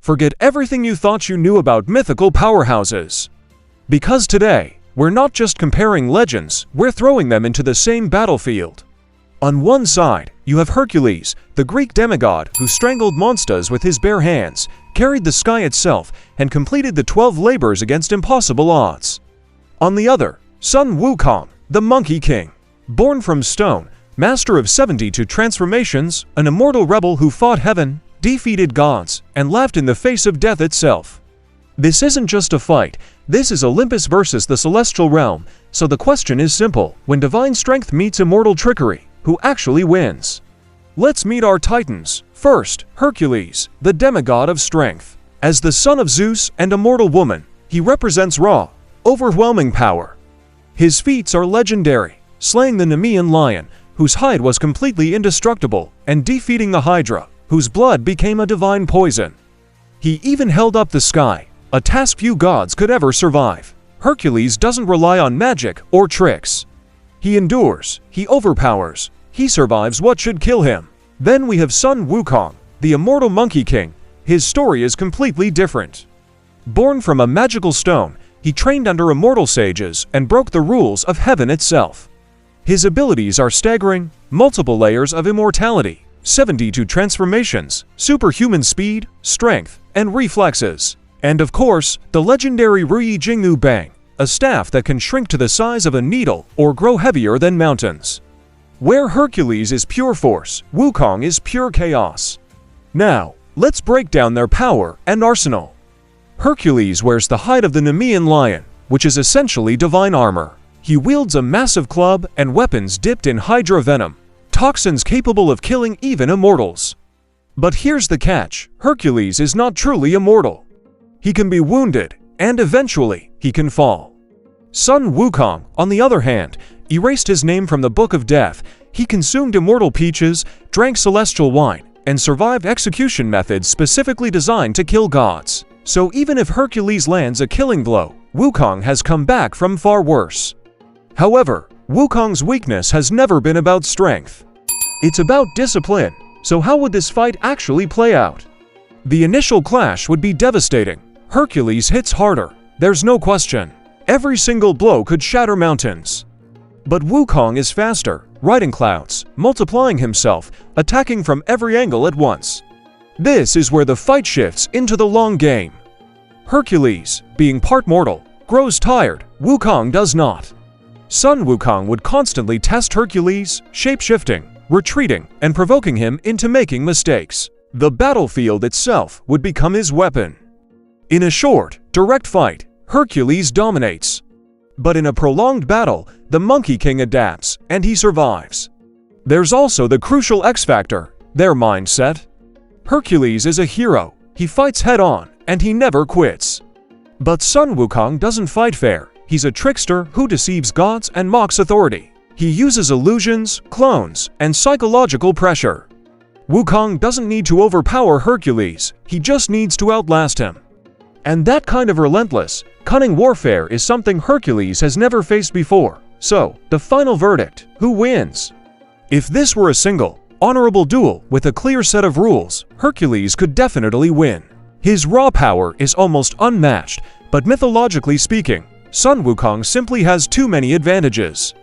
Forget everything you thought you knew about mythical powerhouses. Because today, we're not just comparing legends, we're throwing them into the same battlefield. On one side, you have Hercules, the Greek demigod who strangled monsters with his bare hands, carried the sky itself, and completed the 12 labors against impossible odds. On the other, Sun Wukong, the Monkey King. Born from stone, master of 72 transformations, an immortal rebel who fought heaven, defeated gods, and laughed in the face of death itself. This isn't just a fight, this is Olympus versus the celestial realm, so the question is simple: when divine strength meets immortal trickery, who actually wins? Let's meet our titans. First, Hercules, the demigod of strength. As the son of Zeus and a mortal woman, he represents raw, overwhelming power. His feats are legendary, slaying the Nemean lion, whose hide was completely indestructible, and defeating the Hydra, whose blood became a divine poison. He even held up the sky, a task few gods could ever survive. Hercules doesn't rely on magic or tricks. He endures, he overpowers, he survives what should kill him. Then we have Sun Wukong, the immortal Monkey King. His story is completely different. Born from a magical stone, he trained under immortal sages and broke the rules of heaven itself. His abilities are staggering: multiple layers of immortality, 72 transformations, superhuman speed, strength, and reflexes. And of course, the legendary Rui Jingyu Bang, a staff that can shrink to the size of a needle or grow heavier than mountains. Where Hercules is pure force, Wukong is pure chaos. Now, let's break down their power and arsenal. Hercules wears the hide of the Nemean lion, which is essentially divine armor. He wields a massive club and weapons dipped in Hydra venom, toxins capable of killing even immortals. But here's the catch: Hercules is not truly immortal. He can be wounded, and eventually, he can fall. Sun Wukong, on the other hand, erased his name from the Book of Death. He consumed immortal peaches, drank celestial wine, and survived execution methods specifically designed to kill gods. So even if Hercules lands a killing blow, Wukong has come back from far worse. However, Wukong's weakness has never been about strength. It's about discipline. So how would this fight actually play out? The initial clash would be devastating. Hercules hits harder, there's no question. Every single blow could shatter mountains. But Wukong is faster, riding clouds, multiplying himself, attacking from every angle at once. This is where the fight shifts into the long game. Hercules, being part mortal, grows tired. Wukong does not. Sun Wukong would constantly test Hercules, shape-shifting, retreating, and provoking him into making mistakes. The battlefield itself would become his weapon. In a short, direct fight, Hercules dominates. But in a prolonged battle, the Monkey King adapts, and he survives. There's also the crucial X-factor, their mindset. Hercules is a hero, he fights head-on, and he never quits. But Sun Wukong doesn't fight fair. He's a trickster who deceives gods and mocks authority. He uses illusions, clones, and psychological pressure. Wukong doesn't need to overpower Hercules, he just needs to outlast him. And that kind of relentless, cunning warfare is something Hercules has never faced before. So, the final verdict: who wins? If this were a single, honorable duel with a clear set of rules, Hercules could definitely win. His raw power is almost unmatched, but mythologically speaking, Sun Wukong simply has too many advantages.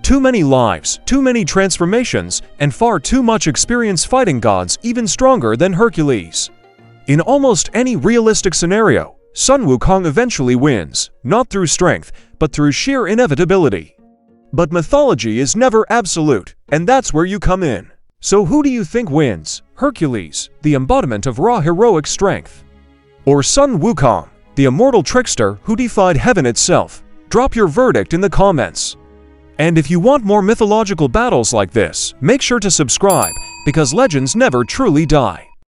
Too many lives, too many transformations, and far too much experience fighting gods even stronger than Hercules. In almost any realistic scenario, Sun Wukong eventually wins, not through strength, but through sheer inevitability. But mythology is never absolute, and that's where you come in. So who do you think wins? Hercules, the embodiment of raw heroic strength? Or Sun Wukong, the immortal trickster who defied heaven itself? Drop your verdict in the comments. And if you want more mythological battles like this, make sure to subscribe, because legends never truly die.